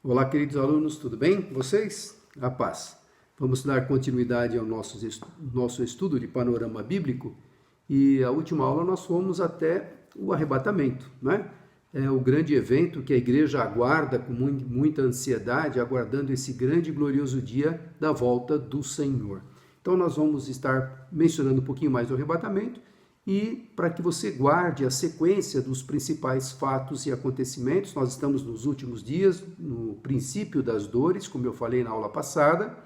Olá, queridos alunos, tudo bem com vocês? A paz. Vamos dar continuidade ao nosso estudo de panorama bíblico e a última aula nós fomos até o arrebatamento, né? É o grande evento que a igreja aguarda com muita ansiedade, aguardando esse grande e glorioso dia da volta do Senhor. Então nós vamos estar mencionando um pouquinho mais do arrebatamento e para que você guarde a sequência dos principais fatos e acontecimentos, nós estamos nos últimos dias, no princípio das dores, como eu falei na aula passada.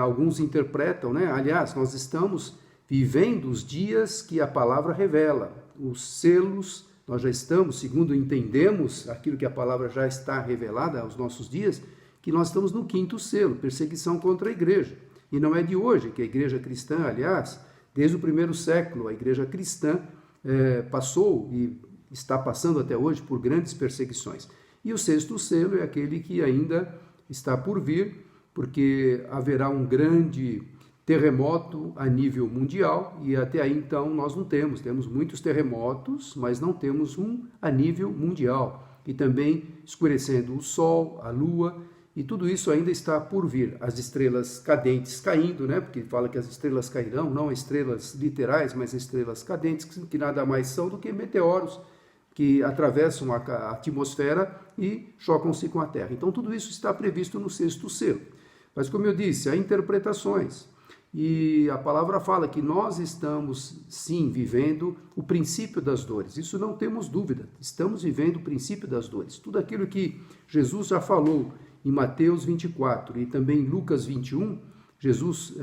Alguns interpretam, né? Aliás, nós estamos vivendo os dias que a palavra revela, os selos, nós já estamos, segundo entendemos, aquilo que a palavra já está revelada aos nossos dias, que nós estamos no quinto selo, perseguição contra a igreja. E não é de hoje que a igreja cristã, aliás, desde o primeiro século, a igreja cristã passou e está passando até hoje por grandes perseguições. E o sexto selo é aquele que ainda está por vir, porque haverá um grande terremoto a nível mundial e até aí então nós não temos muitos terremotos, mas não temos um a nível mundial. E também escurecendo o sol, a lua, e tudo isso ainda está por vir. As estrelas cadentes caindo, né? Porque fala que as estrelas cairão, não estrelas literais, mas estrelas cadentes, que nada mais são do que meteoros que atravessam a atmosfera e chocam-se com a Terra. Então tudo isso está previsto no sexto selo. Mas como eu disse, há interpretações. E a palavra fala que nós estamos, sim, vivendo o princípio das dores. Isso não temos dúvida. Estamos vivendo o princípio das dores. Tudo aquilo que Jesus já falou em Mateus 24 e também em Lucas 21, Jesus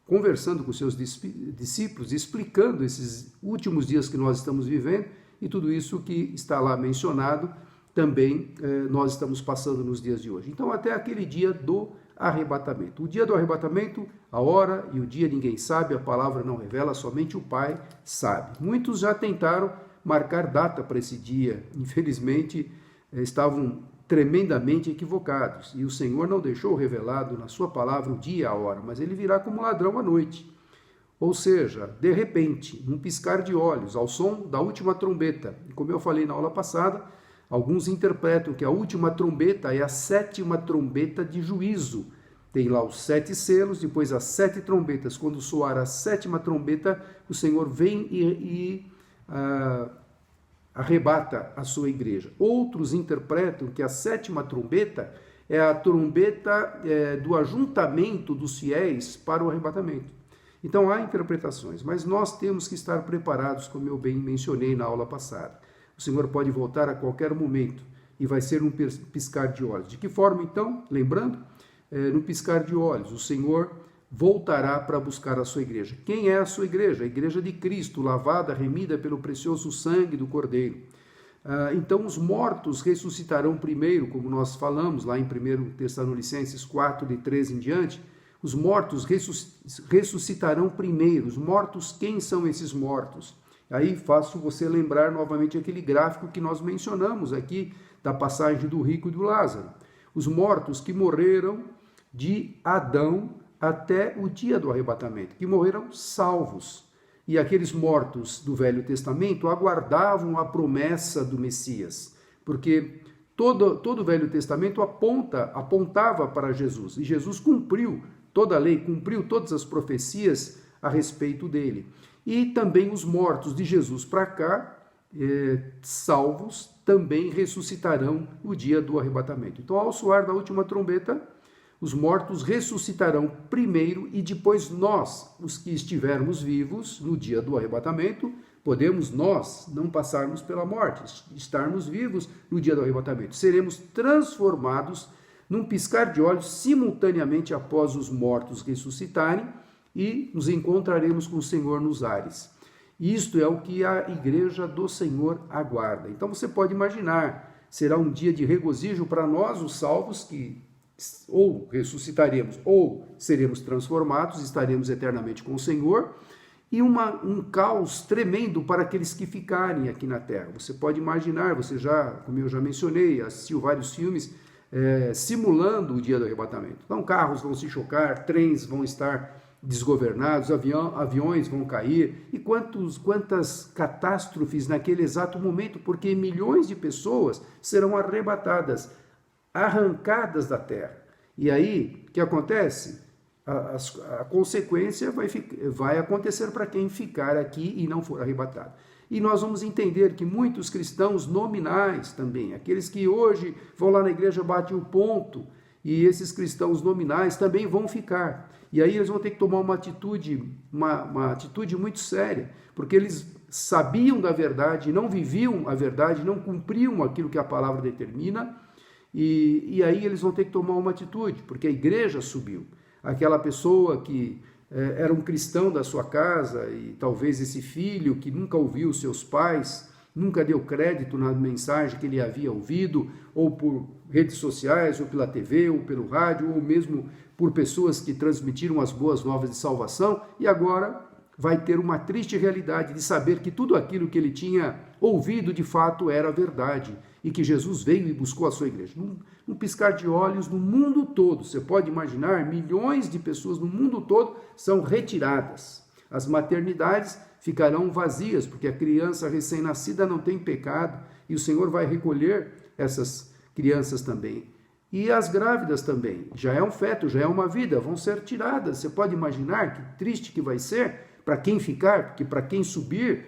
conversando com seus discípulos, explicando esses últimos dias que nós estamos vivendo e tudo isso que está lá mencionado, também nós estamos passando nos dias de hoje. Então, até aquele dia do arrebatamento. O dia do arrebatamento, a hora e o dia ninguém sabe, a palavra não revela, somente o Pai sabe. Muitos já tentaram marcar data para esse dia, infelizmente estavam tremendamente equivocados, e o Senhor não deixou revelado na sua palavra o dia e a hora, mas ele virá como ladrão à noite. Ou seja, de repente, num piscar de olhos, ao som da última trombeta. E como eu falei na aula passada, alguns interpretam que a última trombeta é a sétima trombeta de juízo. Tem lá os 7 selos, depois as 7 trombetas. Quando soar a sétima trombeta, o Senhor vem e arrebata a sua igreja. Outros interpretam que a sétima trombeta é a trombeta do ajuntamento dos fiéis para o arrebatamento. Então há interpretações, mas nós temos que estar preparados, como eu bem mencionei na aula passada. O Senhor pode voltar a qualquer momento e vai ser um piscar de olhos. De que forma então? Lembrando, no piscar de olhos, o Senhor voltará para buscar a sua igreja. Quem é a sua igreja? A igreja de Cristo, lavada, remida pelo precioso sangue do Cordeiro. Então os mortos ressuscitarão primeiro, como nós falamos lá em 1 Tessalonicenses 4, de 13 em diante. Os mortos ressuscitarão primeiro. Os mortos, quem são esses mortos? Aí faço você lembrar novamente aquele gráfico que nós mencionamos aqui, da passagem do rico e do Lázaro. Os mortos que morreram de Adão até o dia do arrebatamento, que morreram salvos. E aqueles mortos do Velho Testamento aguardavam a promessa do Messias, porque todo o Velho Testamento apontava para Jesus, e Jesus cumpriu toda a lei, cumpriu todas as profecias a respeito dele. E também os mortos de Jesus para cá, salvos, também ressuscitarão no dia do arrebatamento. Então, ao soar da última trombeta, os mortos ressuscitarão primeiro e depois nós, os que estivermos vivos no dia do arrebatamento, podemos nós não passarmos pela morte, estarmos vivos no dia do arrebatamento. Seremos transformados num piscar de olhos simultaneamente após os mortos ressuscitarem e nos encontraremos com o Senhor nos ares. Isto é o que a igreja do Senhor aguarda. Então você pode imaginar, será um dia de regozijo para nós, os salvos, que ou ressuscitaremos ou seremos transformados, estaremos eternamente com o Senhor, e um caos tremendo para aqueles que ficarem aqui na terra. Você pode imaginar, você já, como eu já mencionei, assistiu vários filmes simulando o dia do arrebatamento. Então carros vão se chocar, trens vão estar desgovernados, aviões vão cair, e quantas catástrofes naquele exato momento, porque milhões de pessoas serão arrebatadas arrancadas da terra. E aí, o que acontece? A consequência vai acontecer para quem ficar aqui e não for arrebatado. E nós vamos entender que muitos cristãos nominais também, aqueles que hoje vão lá na igreja, batem o ponto, e esses cristãos nominais também vão ficar. E aí eles vão ter que tomar uma atitude muito séria, porque eles sabiam da verdade, não viviam a verdade, não cumpriam aquilo que a palavra determina, e aí eles vão ter que tomar uma atitude, porque a igreja subiu. Aquela pessoa que era um cristão da sua casa e talvez esse filho que nunca ouviu seus pais, nunca deu crédito na mensagem que ele havia ouvido, ou por redes sociais, ou pela TV, ou pelo rádio, ou mesmo por pessoas que transmitiram as boas novas de salvação, e agora vai ter uma triste realidade de saber que tudo aquilo que ele tinha ouvido de fato era verdade, e que Jesus veio e buscou a sua igreja. Num piscar de olhos, no mundo todo, você pode imaginar, milhões de pessoas no mundo todo são retiradas. As maternidades ficarão vazias, porque a criança recém-nascida não tem pecado, e o Senhor vai recolher essas crianças também. E as grávidas também, já é um feto, já é uma vida, vão ser tiradas. Você pode imaginar que triste que vai ser para quem ficar, porque para quem subir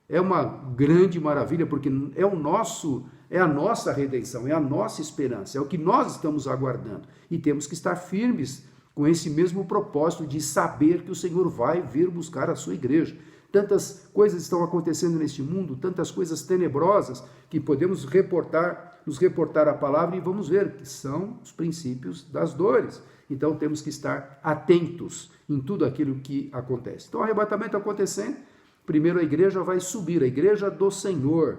é uma grande maravilha, porque é a nossa redenção, é a nossa esperança, é o que nós estamos aguardando. E temos que estar firmes com esse mesmo propósito de saber que o Senhor vai vir buscar a sua igreja. Tantas coisas estão acontecendo neste mundo, tantas coisas tenebrosas, que podemos nos reportar a palavra e vamos ver que são os princípios das dores. Então temos que estar atentos em tudo aquilo que acontece. Então o arrebatamento acontecendo, primeiro a igreja vai subir, a igreja do Senhor,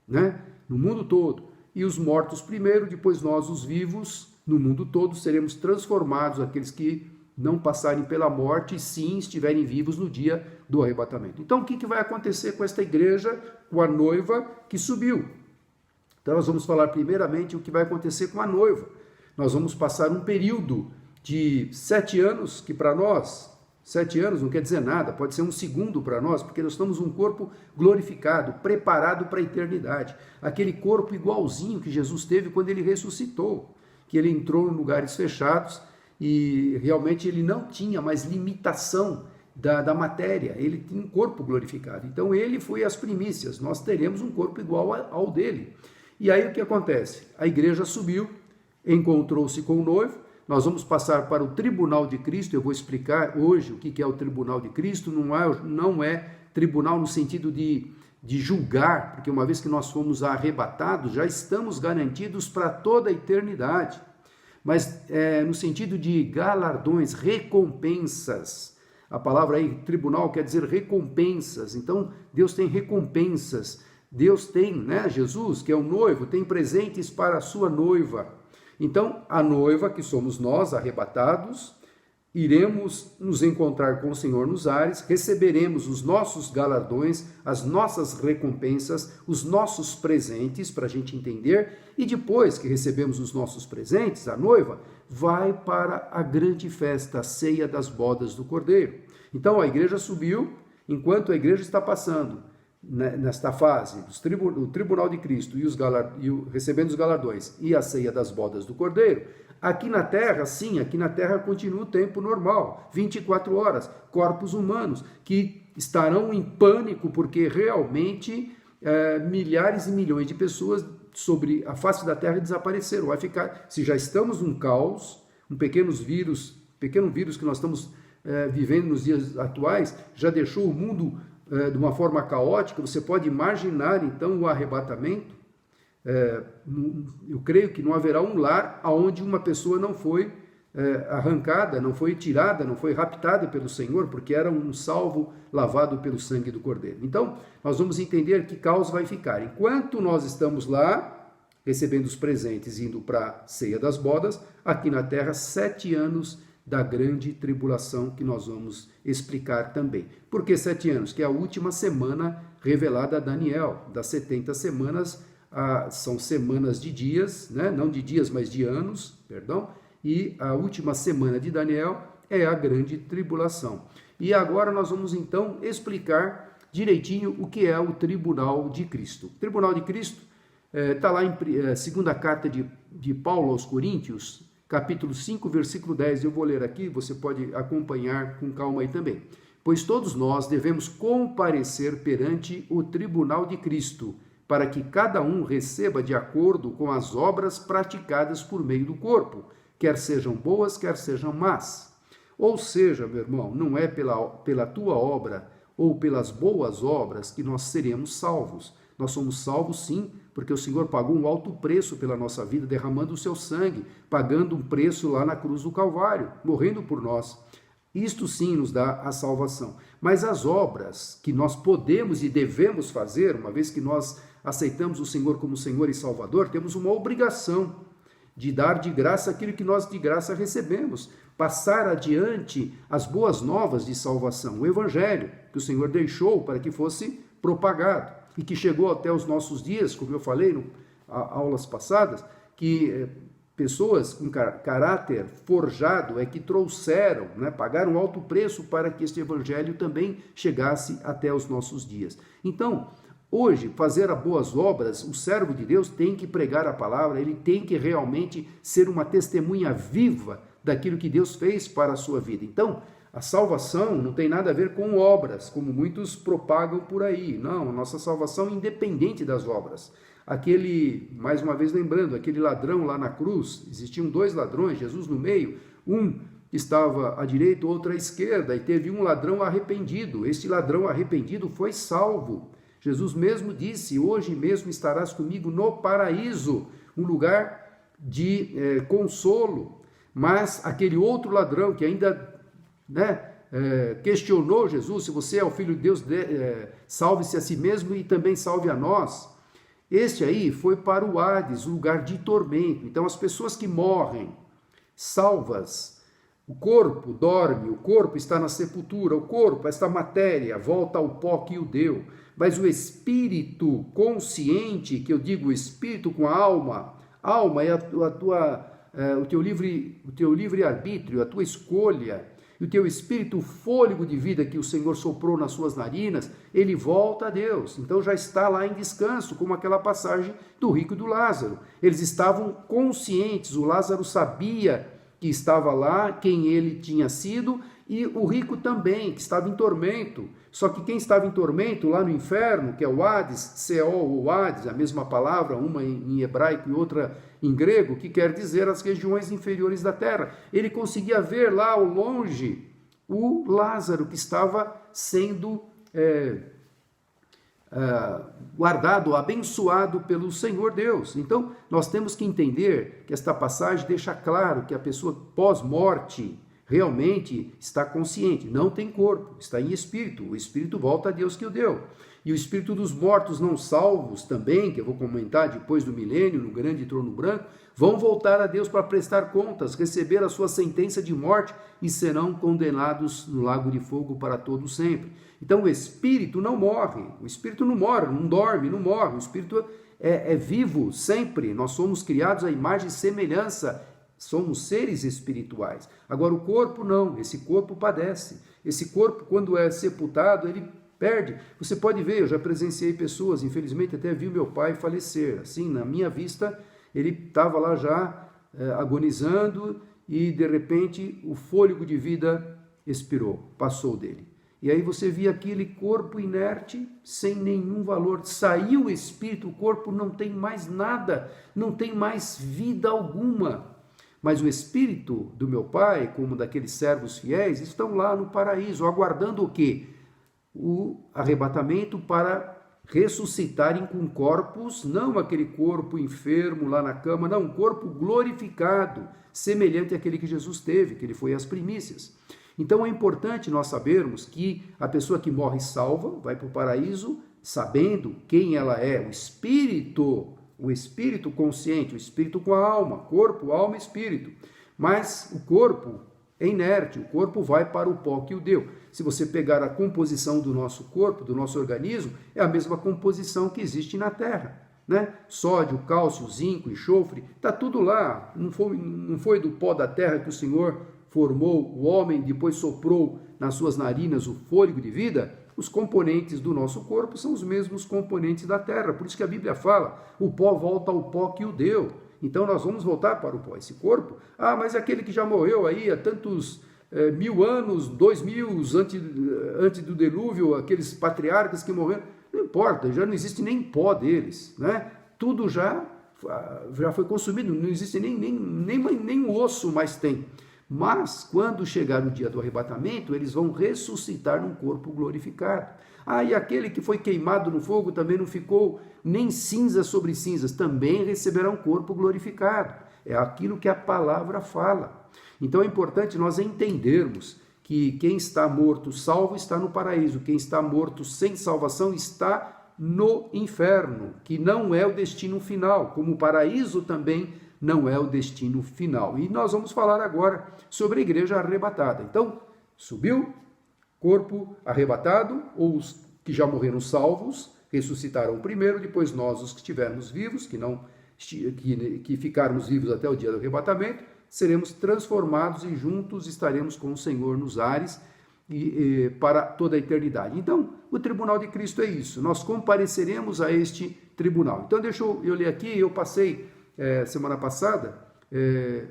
né? No mundo todo. E os mortos primeiro, depois nós, os vivos, no mundo todo, seremos transformados, aqueles que não passarem pela morte e sim estiverem vivos no dia do arrebatamento. Então, o que vai acontecer com esta igreja, com a noiva que subiu? Então, nós vamos falar primeiramente o que vai acontecer com a noiva. Nós vamos passar um período de 7 anos, que para nós, 7 anos não quer dizer nada, pode ser um segundo para nós, porque nós estamos um corpo glorificado, preparado para a eternidade. Aquele corpo igualzinho que Jesus teve quando ele ressuscitou, que ele entrou em lugares fechados e realmente ele não tinha mais limitação da matéria, ele tinha um corpo glorificado. Então ele foi as primícias, nós teremos um corpo igual ao dele. E aí o que acontece? A igreja subiu, encontrou-se com o noivo. Nós vamos passar para o tribunal de Cristo. Eu vou explicar hoje o que é o tribunal de Cristo. Não é tribunal no sentido de julgar, porque uma vez que nós fomos arrebatados, já estamos garantidos para toda a eternidade. Mas no sentido de galardões, recompensas. A palavra aí, tribunal, quer dizer recompensas. Então, Deus tem recompensas. Deus tem, né? Jesus, que é o noivo, tem presentes para a sua noiva. Então, a noiva, que somos nós, arrebatados, iremos nos encontrar com o Senhor nos ares, receberemos os nossos galardões, as nossas recompensas, os nossos presentes, para a gente entender, e depois que recebemos os nossos presentes, a noiva vai para a grande festa, a ceia das bodas do Cordeiro. Então, a igreja subiu, enquanto a igreja está passando nesta fase do tribunal de Cristo recebendo os galardões e a ceia das bodas do Cordeiro. Aqui na Terra, sim, aqui na Terra continua o tempo normal, 24 horas, corpos humanos que estarão em pânico porque realmente milhares e milhões de pessoas sobre a face da Terra desapareceram. Vai ficar, se já estamos num caos, um pequeno vírus que nós estamos vivendo nos dias atuais, já deixou o mundo de uma forma caótica. Você pode imaginar, então, o arrebatamento. Eu creio que não haverá um lar onde uma pessoa não foi arrancada, não foi tirada, não foi raptada pelo Senhor, porque era um salvo lavado pelo sangue do Cordeiro. Então, nós vamos entender que caos vai ficar. Enquanto nós estamos lá, recebendo os presentes, indo para a ceia das bodas, aqui na terra, 7 anos da grande tribulação, que nós vamos explicar também. Por que 7 anos? Que é a última semana revelada a Daniel, das 70 semanas, são semanas de dias, né? Não de dias, mas de anos, perdão, e a última semana de Daniel é a grande tribulação. E agora nós vamos então explicar direitinho o que é o tribunal de Cristo. O tribunal de Cristo está lá em segunda carta de de Paulo aos Coríntios, capítulo 5, versículo 10. Eu vou ler aqui, você pode acompanhar com calma aí também. Pois todos nós devemos comparecer perante o tribunal de Cristo, para que cada um receba de acordo com as obras praticadas por meio do corpo, quer sejam boas, quer sejam más. Ou seja, meu irmão, não é pela tua obra ou pelas boas obras que nós seremos salvos. Nós somos salvos sim, porque o Senhor pagou um alto preço pela nossa vida, derramando o seu sangue, pagando um preço lá na cruz do Calvário, morrendo por nós. Isto sim nos dá a salvação. Mas as obras que nós podemos e devemos fazer, uma vez que nós aceitamos o Senhor como Senhor e Salvador, temos uma obrigação de dar de graça aquilo que nós de graça recebemos, passar adiante as boas novas de salvação, o Evangelho que o Senhor deixou para que fosse propagado e que chegou até os nossos dias, como eu falei em aulas passadas, que pessoas com caráter forjado é que trouxeram, pagaram alto preço para que este Evangelho também chegasse até os nossos dias. Então, hoje, fazer as boas obras, o servo de Deus tem que pregar a palavra, ele tem que realmente ser uma testemunha viva daquilo que Deus fez para a sua vida. Então, a salvação não tem nada a ver com obras, como muitos propagam por aí. Não, a nossa salvação é independente das obras. Mais uma vez lembrando, aquele ladrão lá na cruz, existiam dois ladrões, Jesus no meio, um estava à direita, outro à esquerda, e teve um ladrão arrependido. Este ladrão arrependido foi salvo. Jesus mesmo disse, hoje mesmo estarás comigo no paraíso, um lugar de consolo. Mas aquele outro ladrão que ainda questionou Jesus, se você é o Filho de Deus, salve-se a si mesmo e também salve a nós. Este aí foi para o Hades, um lugar de tormento. Então as pessoas que morrem, salvas, o corpo dorme, o corpo está na sepultura, o corpo, esta matéria, volta ao pó que o deu. Mas o espírito consciente, que eu digo o espírito com a alma é o teu livre-arbítrio, a tua escolha, e o teu espírito, o fôlego de vida que o Senhor soprou nas suas narinas, ele volta a Deus. Então já está lá em descanso, como aquela passagem do rico e do Lázaro. Eles estavam conscientes, o Lázaro sabia que estava lá, quem ele tinha sido, e o rico também, que estava em tormento. Só que quem estava em tormento lá no inferno, que é o Hades, Seol ou Hades, a mesma palavra, uma em hebraico e outra em grego, que quer dizer as regiões inferiores da terra. Ele conseguia ver lá ao longe o Lázaro, que estava sendo guardado, abençoado pelo Senhor Deus. Então, nós temos que entender que esta passagem deixa claro que a pessoa pós-morte realmente está consciente, não tem corpo, está em espírito, o espírito volta a Deus que o deu. E o espírito dos mortos não salvos também, que eu vou comentar depois do milênio, no grande trono branco, vão voltar a Deus para prestar contas, receber a sua sentença de morte e serão condenados no lago de fogo para todo sempre. Então o espírito não morre, o espírito não morre, não dorme, não morre, o espírito é vivo sempre. Nós somos criados à imagem e semelhança, somos seres espirituais. Agora o corpo não, esse corpo padece. Esse corpo, quando é sepultado, ele perde. Você pode ver, eu já presenciei pessoas, infelizmente até vi o meu pai falecer. Assim, na minha vista, ele estava lá já agonizando e de repente o fôlego de vida expirou, passou dele. E aí você via aquele corpo inerte, sem nenhum valor. Saiu o espírito, o corpo não tem mais nada, não tem mais vida alguma. Mas o espírito do meu pai, como daqueles servos fiéis, estão lá no paraíso, aguardando o quê? O arrebatamento para ressuscitarem com corpos, não aquele corpo enfermo lá na cama, não, um corpo glorificado, semelhante àquele que Jesus teve, que ele foi as primícias. Então é importante nós sabermos que a pessoa que morre salva, vai para o paraíso, sabendo quem ela é, o espírito consciente, o espírito com a alma, corpo, alma e espírito. Mas o corpo é inerte, o corpo vai para o pó que o deu. Se você pegar a composição do nosso corpo, do nosso organismo, é a mesma composição que existe na Terra. Sódio, cálcio, zinco, enxofre, está tudo lá. Não foi do pó da terra que o Senhor formou o homem, depois soprou nas suas narinas o fôlego de vida? Os componentes do nosso corpo são os mesmos componentes da terra. Por isso que a Bíblia fala, o pó volta ao pó que o deu. então nós vamos voltar para o pó. Esse corpo, mas aquele que já morreu aí há tantos 1000 anos, 2000 antes do dilúvio, aqueles patriarcas que morreram, não importa, já não existe nem pó deles, né? Tudo já foi consumido, não existe nem um osso mais tem. Mas, quando chegar o dia do arrebatamento, eles vão ressuscitar num corpo glorificado. E aquele que foi queimado no fogo também não ficou nem cinza sobre cinzas, também receberá um corpo glorificado. É aquilo que a palavra fala. Então é importante nós entendermos que quem está morto salvo está no paraíso, quem está morto sem salvação está no inferno, que não é o destino final, como o paraíso também não é o destino final. E nós vamos falar agora sobre a igreja arrebatada. Então, subiu, corpo arrebatado, ou os que já morreram salvos, ressuscitarão primeiro, depois nós, os que estivermos vivos, que ficarmos vivos até o dia do arrebatamento, seremos transformados e juntos estaremos com o Senhor nos ares para toda a eternidade. Então, o tribunal de Cristo é isso, nós compareceremos a este tribunal. Então, deixa eu ler aqui, eu passei semana passada,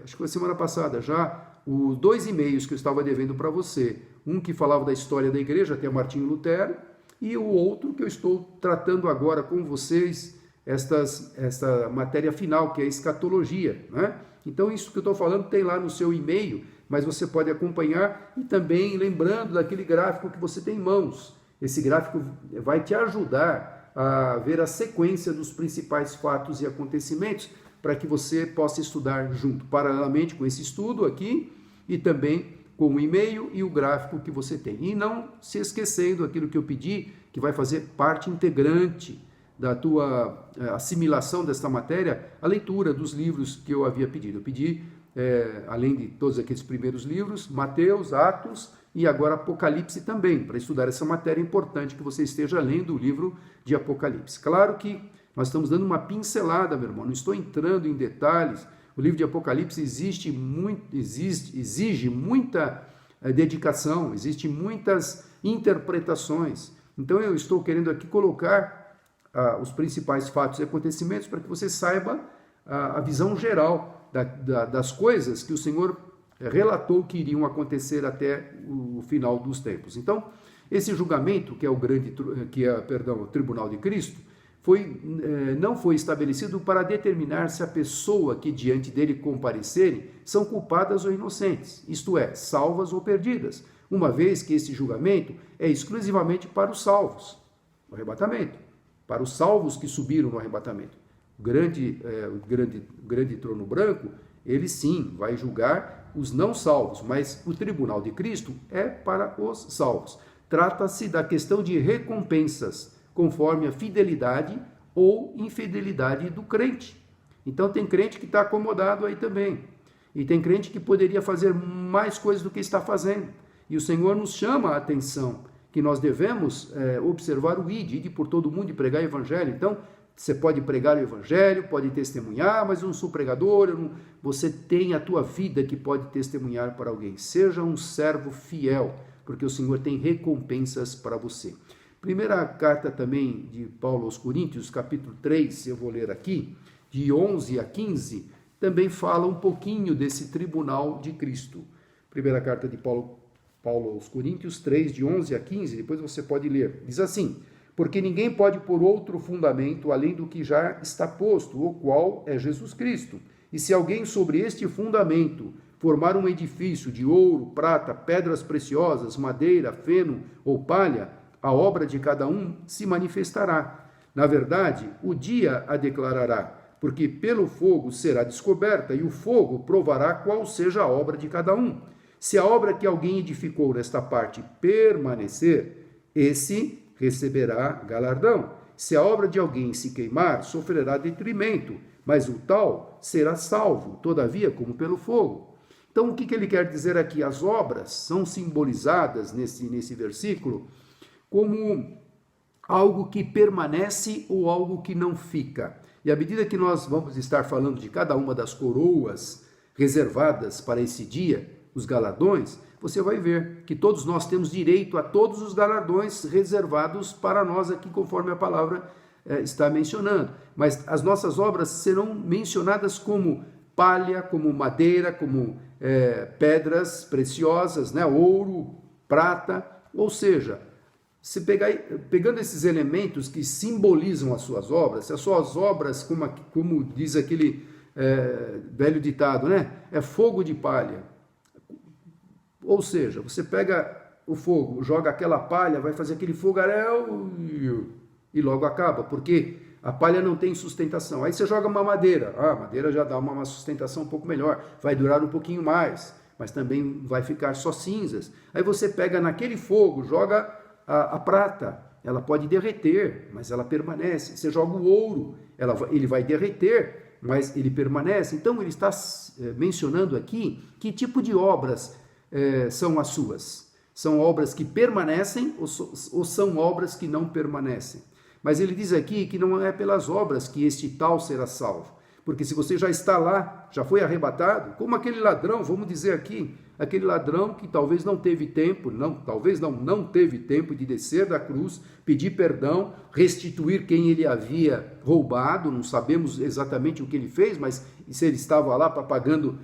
acho que foi semana passada já, os 2 e-mails que eu estava devendo para você. Um que falava da história da igreja, até Martinho Lutero, e o outro que eu estou tratando agora com vocês, esta matéria final, que é a escatologia, né? Então, isso que eu estou falando tem lá no seu e-mail, mas você pode acompanhar e também lembrando daquele gráfico que você tem em mãos. Esse gráfico vai te ajudar a ver a sequência dos principais fatos e acontecimentos para que você possa estudar junto, paralelamente com esse estudo aqui e também com o e-mail e o gráfico que você tem. E não se esquecendo aquilo que eu pedi, que vai fazer parte integrante da tua assimilação desta matéria, a leitura dos livros que eu havia pedido. Eu pedi, além de todos aqueles primeiros livros, Mateus, Atos e agora Apocalipse também, para estudar essa matéria importante que você esteja lendo o livro de Apocalipse. Claro que nós estamos dando uma pincelada, meu irmão, não estou entrando em detalhes. O livro de Apocalipse exige muita dedicação, existem muitas interpretações. Então eu estou querendo aqui colocar os principais fatos e acontecimentos para que você saiba a visão geral das coisas que o Senhor relatou que iriam acontecer até o final dos tempos. Então, esse julgamento, que é o Tribunal de Cristo, não foi estabelecido para determinar se a pessoa que diante dele comparecerem são culpadas ou inocentes, isto é, salvas ou perdidas, uma vez que esse julgamento é exclusivamente para os salvos, o arrebatamento, para os salvos que subiram no arrebatamento. O grande trono branco, ele sim vai julgar os não salvos, mas o tribunal de Cristo é para os salvos. Trata-se da questão de recompensas, conforme a fidelidade ou infidelidade do crente. Então tem crente que está acomodado aí também. E tem crente que poderia fazer mais coisas do que está fazendo. E o Senhor nos chama a atenção que nós devemos observar o ide por todo mundo e pregar o evangelho. Então, você pode pregar o evangelho, pode testemunhar, mas eu não sou pregador, você tem a tua vida que pode testemunhar para alguém. Seja um servo fiel, porque o Senhor tem recompensas para você. Primeira carta também de Paulo aos Coríntios, capítulo 3, eu vou ler aqui, de 11 a 15, também fala um pouquinho desse tribunal de Cristo. Primeira carta de Paulo aos Coríntios 3, de 11 a 15, depois você pode ler. Diz assim: porque ninguém pode pôr outro fundamento além do que já está posto, o qual é Jesus Cristo. E se alguém sobre este fundamento formar um edifício de ouro, prata, pedras preciosas, madeira, feno ou palha, a obra de cada um se manifestará. Na verdade, o dia a declarará, porque pelo fogo será descoberta, e o fogo provará qual seja a obra de cada um. Se a obra que alguém edificou nesta parte permanecer, esse receberá galardão. Se a obra de alguém se queimar, sofrerá detrimento, mas o tal será salvo, todavia, como pelo fogo. Então, o que ele quer dizer aqui? As obras são simbolizadas nesse versículo como algo que permanece ou algo que não fica. E à medida que nós vamos estar falando de cada uma das coroas reservadas para esse dia, os galardões, você vai ver que todos nós temos direito a todos os galardões reservados para nós aqui, conforme a palavra está mencionando. Mas as nossas obras serão mencionadas como palha, como madeira, como pedras preciosas, né? Ouro, prata, ou seja, se pegando esses elementos que simbolizam as suas obras, como diz aquele velho ditado, né? É fogo de palha. Ou seja, você pega o fogo, joga aquela palha, vai fazer aquele fogaréu e logo acaba, porque a palha não tem sustentação. Aí você joga uma madeira, a madeira já dá uma sustentação um pouco melhor, vai durar um pouquinho mais, mas também vai ficar só cinzas. Aí você pega naquele fogo, joga a prata, ela pode derreter, mas ela permanece. Você joga o ouro, ele vai derreter, mas ele permanece. Então ele está mencionando aqui que tipo de obras são as suas. São obras que permanecem ou são obras que não permanecem? Mas ele diz aqui que não é pelas obras que este tal será salvo. Porque se você já está lá, já foi arrebatado, como aquele ladrão, vamos dizer aqui, aquele ladrão que talvez não teve tempo, não teve tempo de descer da cruz, pedir perdão, restituir quem ele havia roubado, não sabemos exatamente o que ele fez, mas se ele estava lá pagando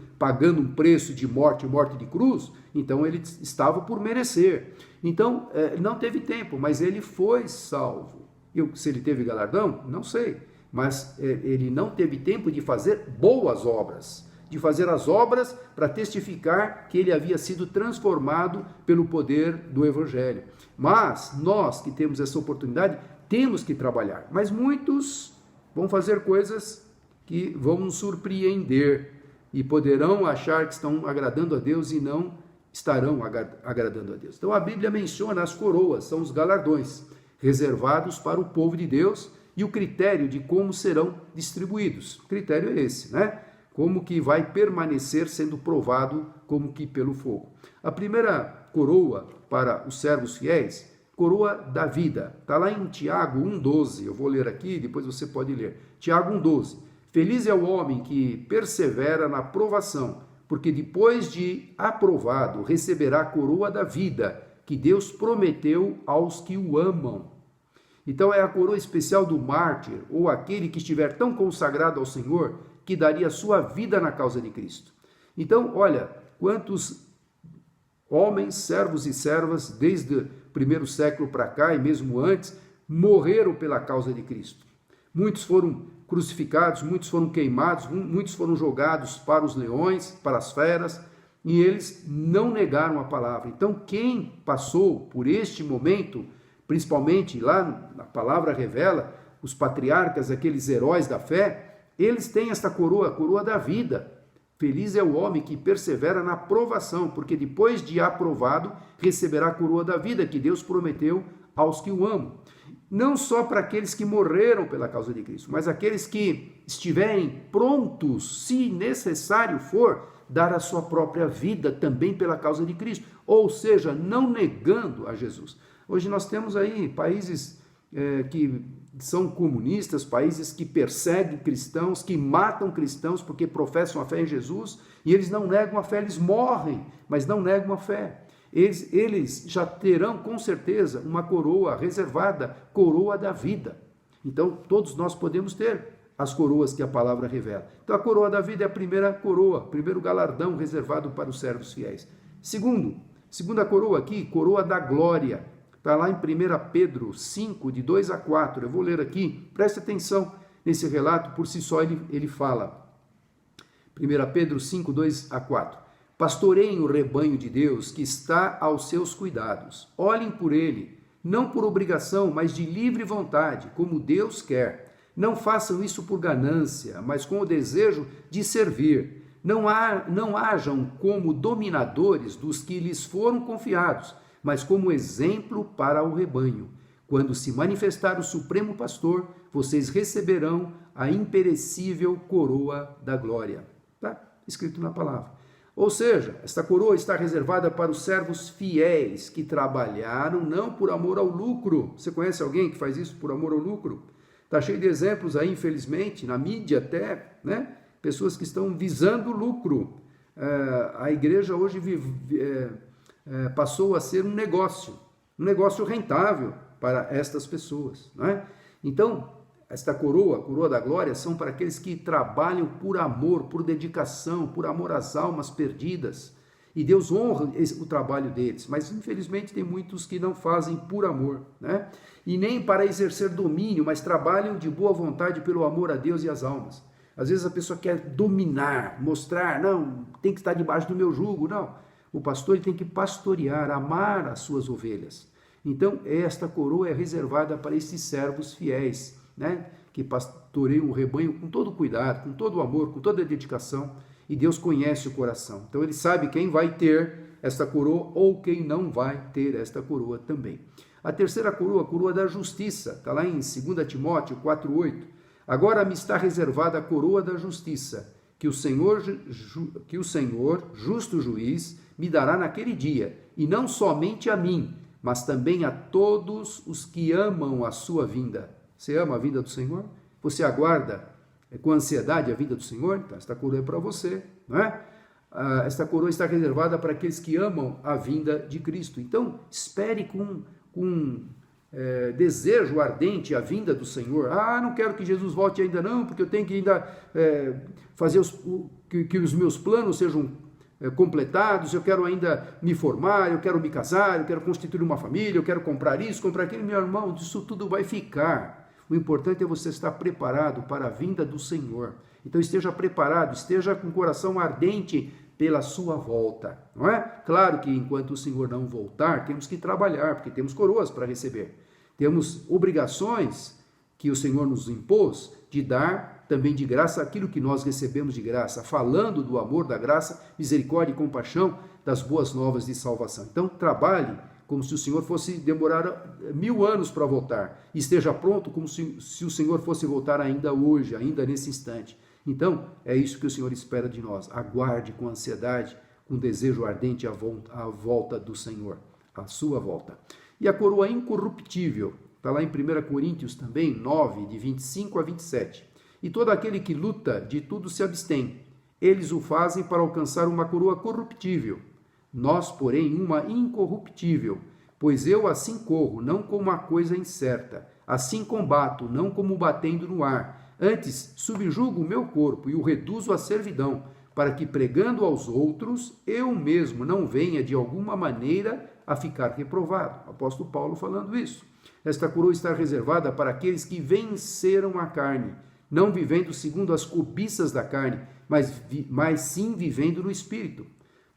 um preço de morte de cruz, então ele estava por merecer. Então, não teve tempo, mas ele foi salvo. Se ele teve galardão, não sei, mas ele não teve tempo de fazer boas obras, de fazer as obras para testificar que ele havia sido transformado pelo poder do Evangelho. Mas nós que temos essa oportunidade, temos que trabalhar. Mas muitos vão fazer coisas que vão nos surpreender e poderão achar que estão agradando a Deus e não estarão agradando a Deus. Então a Bíblia menciona as coroas, são os galardões reservados para o povo de Deus e o critério de como serão distribuídos. O critério é esse, né? Como que vai permanecer sendo provado como que pelo fogo. A primeira coroa para os servos fiéis, coroa da vida. Está lá em Tiago 1,12. Eu vou ler aqui, depois você pode ler. Tiago 1,12. Feliz é o homem que persevera na provação, porque depois de aprovado receberá a coroa da vida, que Deus prometeu aos que o amam. Então é a coroa especial do mártir, ou aquele que estiver tão consagrado ao Senhor, que daria sua vida na causa de Cristo. Então, olha, quantos homens, servos e servas, desde o primeiro século para cá e mesmo antes, morreram pela causa de Cristo. Muitos foram crucificados, muitos foram queimados, muitos foram jogados para os leões, para as feras, e eles não negaram a palavra. Então, quem passou por este momento, principalmente lá na palavra revela, os patriarcas, aqueles heróis da fé, eles têm esta coroa, a coroa da vida. Feliz é o homem que persevera na provação, porque depois de aprovado, receberá a coroa da vida que Deus prometeu aos que o amam. Não só para aqueles que morreram pela causa de Cristo, mas aqueles que estiverem prontos, se necessário for, dar a sua própria vida também pela causa de Cristo, ou seja, não negando a Jesus. Hoje nós temos aí países que são comunistas, países que perseguem cristãos, que matam cristãos porque professam a fé em Jesus, e eles não negam a fé, eles morrem, mas não negam a fé. Eles já terão com certeza uma coroa reservada, coroa da vida. Então todos nós podemos ter as coroas que a palavra revela. Então a coroa da vida é a primeira coroa, primeiro galardão reservado para os servos fiéis. Segunda coroa aqui, coroa da glória. Está lá em 1 Pedro 5, de 2 a 4. Eu vou ler aqui, preste atenção nesse relato, por si só ele fala. 1 Pedro 5, 2 a 4. Pastoreiem o rebanho de Deus que está aos seus cuidados. Olhem por ele, não por obrigação, mas de livre vontade, como Deus quer. Não façam isso por ganância, mas com o desejo de servir. Não hajam como dominadores dos que lhes foram confiados, mas como exemplo para o rebanho. Quando se manifestar o Supremo Pastor, vocês receberão a imperecível coroa da glória. Está escrito na palavra. Ou seja, esta coroa está reservada para os servos fiéis que trabalharam não por amor ao lucro. Você conhece alguém que faz isso por amor ao lucro? Está cheio de exemplos aí, infelizmente, na mídia até, né? Pessoas que estão visando lucro. A igreja hoje passou a ser um negócio rentável para estas pessoas, né? Então, esta coroa, a coroa da glória, são para aqueles que trabalham por amor, por dedicação, por amor às almas perdidas. E Deus honra o trabalho deles, mas infelizmente tem muitos que não fazem por amor, né? E nem para exercer domínio, mas trabalham de boa vontade pelo amor a Deus e às almas. Às vezes a pessoa quer dominar, mostrar, não, tem que estar debaixo do meu jugo, não. O pastor tem que pastorear, amar as suas ovelhas. Então, esta coroa é reservada para esses servos fiéis, né? Que pastoreiam o rebanho com todo cuidado, com todo amor, com toda dedicação. E Deus conhece o coração. Então, ele sabe quem vai ter esta coroa ou quem não vai ter esta coroa também. A terceira coroa, a coroa da justiça, está lá em 2 Timóteo 4,8. Agora me está reservada a coroa da justiça, que o Senhor, justo juiz, me dará naquele dia, e não somente a mim, mas também a todos os que amam a sua vinda. Você ama a vinda do Senhor? Você aguarda com ansiedade a vinda do Senhor? Então, esta coroa é para você, não é? Esta coroa está reservada para aqueles que amam a vinda de Cristo. Então, espere com desejo ardente a vinda do Senhor. Não quero que Jesus volte ainda não, porque eu tenho que ainda fazer que os meus planos sejam completados, eu quero ainda me formar, eu quero me casar, eu quero constituir uma família, eu quero comprar isso, comprar aquilo. Meu irmão, isso tudo vai ficar. O importante é você estar preparado para a vinda do Senhor. Então esteja preparado, esteja com o coração ardente pela sua volta, não é? Claro que enquanto o Senhor não voltar, temos que trabalhar, porque temos coroas para receber. Temos obrigações que o Senhor nos impôs de dar também de graça aquilo que nós recebemos de graça, falando do amor, da graça, misericórdia e compaixão das boas novas de salvação. Então trabalhe como se o Senhor fosse demorar 1000 anos para voltar, e esteja pronto como se o Senhor fosse voltar ainda hoje, ainda nesse instante. Então, é isso que o Senhor espera de nós. Aguarde com ansiedade, com desejo ardente a volta do Senhor, a sua volta. E a coroa incorruptível, está lá em 1 Coríntios também, 9, de 25 a 27. E todo aquele que luta, de tudo se abstém. Eles o fazem para alcançar uma coroa corruptível. Nós, porém, uma incorruptível. Pois eu assim corro, não como uma coisa incerta. Assim combato, não como batendo no ar. Antes, subjugo o meu corpo e o reduzo à servidão, para que, pregando aos outros, eu mesmo não venha, de alguma maneira, a ficar reprovado. O apóstolo Paulo falando isso. Esta coroa está reservada para aqueles que venceram a carne, não vivendo segundo as cobiças da carne, mas sim vivendo no Espírito.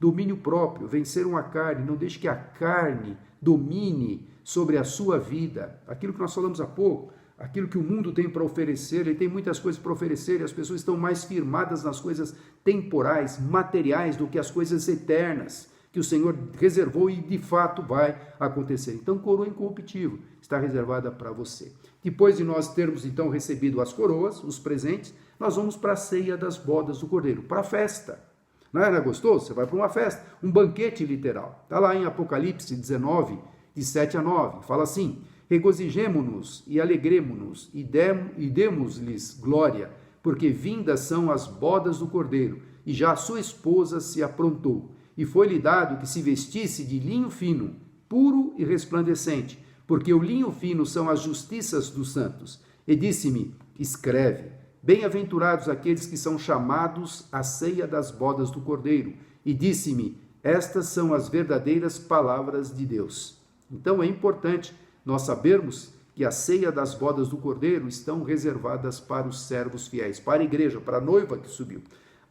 Domínio próprio, venceram a carne, não deixe que a carne domine sobre a sua vida. Aquilo que nós falamos há pouco, aquilo que o mundo tem para oferecer, ele tem muitas coisas para oferecer, e as pessoas estão mais firmadas nas coisas temporais, materiais, do que as coisas eternas, que o Senhor reservou e de fato vai acontecer. Então, coroa incorruptível está reservada para você. Depois de nós termos então recebido as coroas, os presentes, nós vamos para a ceia das bodas do Cordeiro, para a festa. Não é gostoso? Você vai para uma festa, um banquete literal. Está lá em Apocalipse 19, de 7 a 9, fala assim: regozijemo-nos e alegremo-nos e demos-lhes glória, porque vindas são as bodas do Cordeiro, e já a sua esposa se aprontou. E foi-lhe dado que se vestisse de linho fino, puro e resplandecente, porque o linho fino são as justiças dos santos. E disse-me: escreve, bem-aventurados aqueles que são chamados à ceia das bodas do Cordeiro. E disse-me: estas são as verdadeiras palavras de Deus. Então é importante nós sabermos que a ceia das bodas do Cordeiro estão reservadas para os servos fiéis, para a igreja, para a noiva que subiu.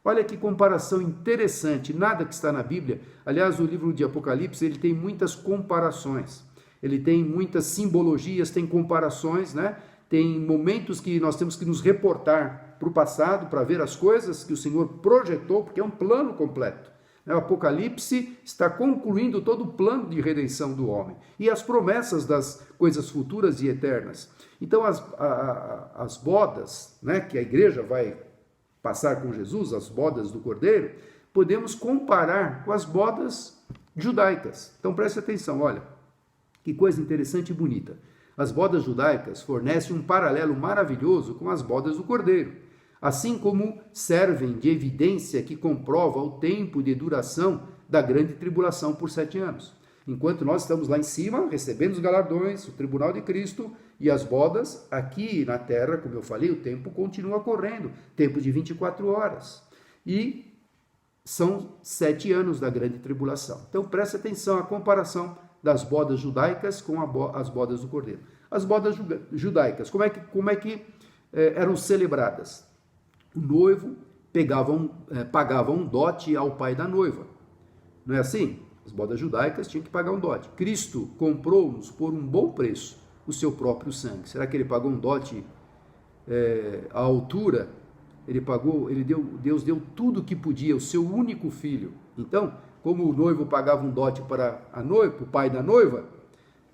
Olha que comparação interessante, nada que está na Bíblia. Aliás, o livro de Apocalipse, ele tem muitas comparações, ele tem muitas simbologias, tem comparações, né? Tem momentos que nós temos que nos reportar para o passado, para ver as coisas que o Senhor projetou, porque é um plano completo. O Apocalipse está concluindo todo o plano de redenção do homem e as promessas das coisas futuras e eternas. Então, as bodas, né, que a igreja vai passar com Jesus, as bodas do Cordeiro, podemos comparar com as bodas judaicas. Então, preste atenção, olha, que coisa interessante e bonita. As bodas judaicas fornecem um paralelo maravilhoso com as bodas do Cordeiro, assim como servem de evidência que comprova o tempo de duração da grande tribulação por 7 anos. Enquanto nós estamos lá em cima, recebendo os galardões, o tribunal de Cristo, E as bodas, aqui na terra, como eu falei, o tempo continua correndo, tempo de 24 horas. E são 7 anos da grande tribulação. Então preste atenção à comparação das bodas judaicas com as bodas do Cordeiro. As bodas judaicas, como é que eram celebradas? O noivo pagava um dote ao pai da noiva. Não é assim? As bodas judaicas tinham que pagar um dote. Cristo comprou-nos por um bom preço o seu próprio sangue. Será que ele pagou um dote à altura? Deus deu tudo o que podia, o seu único filho. Então, como o noivo pagava um dote para a noiva, para o pai da noiva,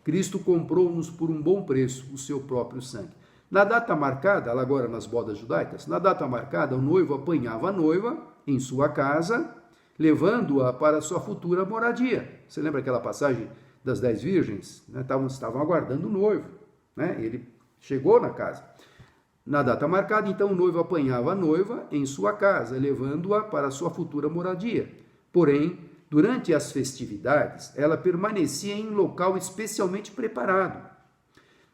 Cristo comprou-nos por um bom preço o seu próprio sangue. Na data marcada, agora nas bodas judaicas, na data marcada, o noivo apanhava a noiva em sua casa, levando-a para sua futura moradia. Você lembra aquela passagem das 10 virgens? Estavam aguardando o noivo. Ele chegou na casa. Na data marcada, então, o noivo apanhava a noiva em sua casa, levando-a para sua futura moradia. Porém, durante as festividades, ela permanecia em local especialmente preparado.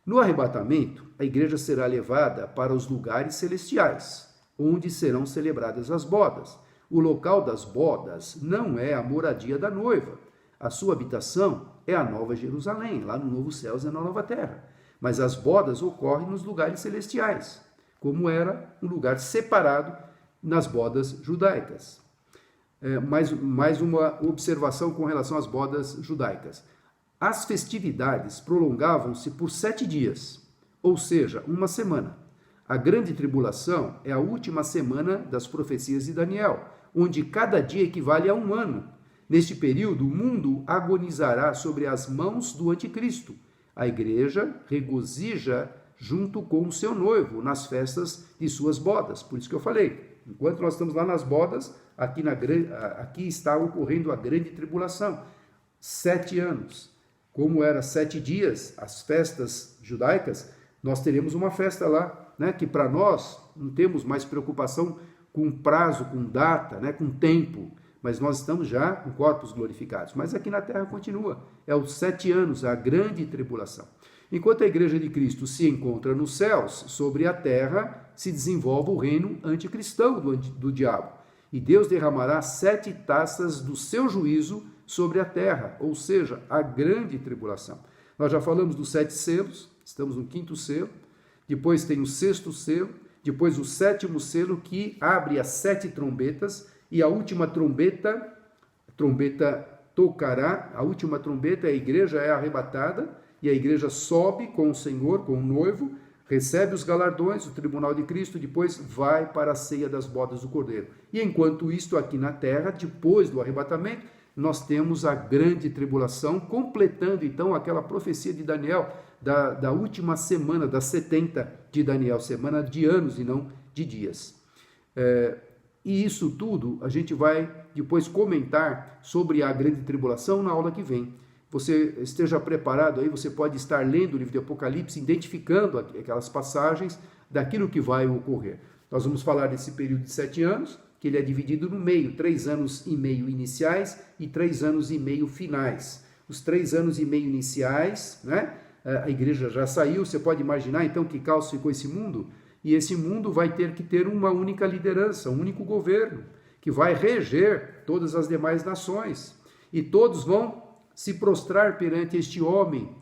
No arrebatamento, a igreja será levada para os lugares celestiais, onde serão celebradas as bodas. O local das bodas não é a moradia da noiva. A sua habitação é a Nova Jerusalém, lá no novo céu e na nova terra. Mas as bodas ocorrem nos lugares celestiais, como era um lugar separado nas bodas judaicas. Mais uma observação com relação às bodas judaicas. As festividades prolongavam-se por 7 dias, ou seja, uma semana. A grande tribulação é a última semana das profecias de Daniel, onde cada dia equivale a um ano. Neste período, o mundo agonizará sobre as mãos do anticristo. A igreja regozija junto com o seu noivo nas festas de suas bodas. Por isso que eu falei, enquanto nós estamos lá nas bodas, aqui está ocorrendo a grande tribulação. 7 anos. Como era 7 dias, as festas judaicas, nós teremos uma festa lá, que para nós não temos mais preocupação com prazo, com data, com tempo, mas nós estamos já com corpos glorificados. Mas aqui na terra continua, é os 7 anos, a grande tribulação. Enquanto a igreja de Cristo se encontra nos céus, sobre a terra se desenvolve o reino anticristão do diabo. E Deus derramará 7 taças do seu juízo sobre a terra, ou seja, a grande tribulação. Nós já falamos dos 7 selos, estamos no 5º selo, depois tem o 6º selo, depois o 7º selo que abre as 7 trombetas, e a última trombeta tocará, a última trombeta, a igreja é arrebatada, e a igreja sobe com o Senhor, com o noivo, recebe os galardões, o tribunal de Cristo, depois vai para a ceia das bodas do Cordeiro. E enquanto isto aqui na terra, depois do arrebatamento, nós temos a grande tribulação, completando então aquela profecia de Daniel, da última semana, das 70 de Daniel, semana de anos e não de dias. E isso tudo a gente vai depois comentar sobre a grande tribulação na aula que vem. Você esteja preparado aí, você pode estar lendo o livro de Apocalipse, identificando aquelas passagens daquilo que vai ocorrer. Nós vamos falar desse período de 7 anos, que ele é dividido no meio, 3 anos e meio iniciais e 3 anos e meio finais. Os 3 anos e meio iniciais, a igreja já saiu, você pode imaginar então que caos ficou esse mundo, e esse mundo vai ter que ter uma única liderança, um único governo, que vai reger todas as demais nações, e todos vão se prostrar perante este homem,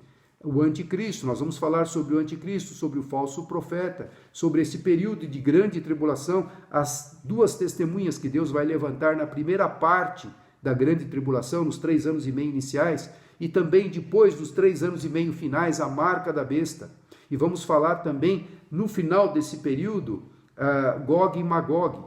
o anticristo. Nós vamos falar sobre o anticristo, sobre o falso profeta, sobre esse período de grande tribulação, as 2 testemunhas que Deus vai levantar na primeira parte da grande tribulação, nos 3 anos e meio iniciais, e também depois dos 3 anos e meio finais, a marca da besta. E vamos falar também, no final desse período, Gog e Magog,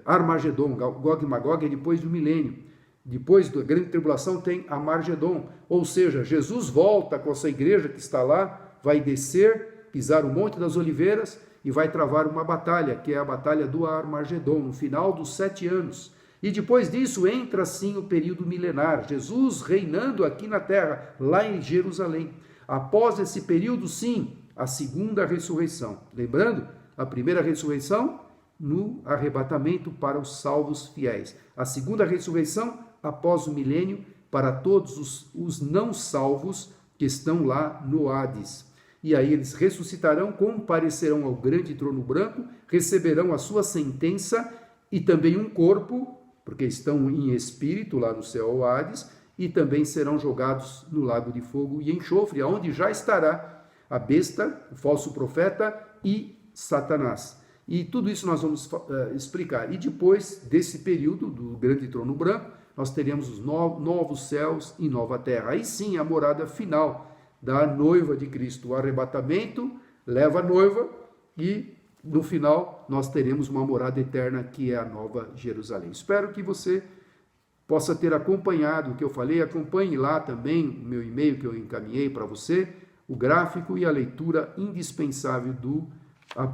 Armagedon. Gog e Magog é depois do milênio. Depois da grande tribulação tem Armagedon, ou seja, Jesus volta com essa igreja que está lá, vai descer, pisar o Monte das Oliveiras e vai travar uma batalha, que é a batalha do Armagedon, no final dos 7 anos. E depois disso entra sim o período milenar, Jesus reinando aqui na terra, lá em Jerusalém. Após esse período, sim, a segunda ressurreição. Lembrando, a primeira ressurreição no arrebatamento para os salvos fiéis. A segunda ressurreição após o milênio, para todos os não salvos que estão lá no Hades. E aí eles ressuscitarão, comparecerão ao grande trono branco, receberão a sua sentença e também um corpo, porque estão em espírito lá no céu Hades, e também serão jogados no lago de fogo e enxofre, aonde já estará a besta, o falso profeta e Satanás. E tudo isso nós vamos explicar. E depois desse período do grande trono branco, nós teremos os novos céus e nova terra. Aí sim a morada final da noiva de Cristo. O arrebatamento leva a noiva e no final nós teremos uma morada eterna que é a Nova Jerusalém. Espero que você possa ter acompanhado o que eu falei. Acompanhe lá também o meu e-mail que eu encaminhei para você, o gráfico e a leitura indispensável do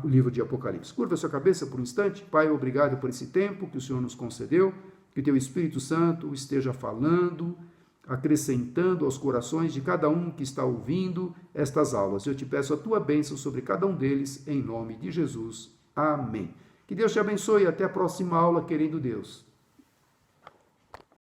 livro de Apocalipse. Curva a sua cabeça por um instante. Pai, obrigado por esse tempo que o Senhor nos concedeu, que o teu Espírito Santo esteja falando, acrescentando aos corações de cada um que está ouvindo estas aulas. Eu te peço a tua bênção sobre cada um deles, em nome de Jesus. Amém. Que Deus te abençoe e até a próxima aula, querendo Deus.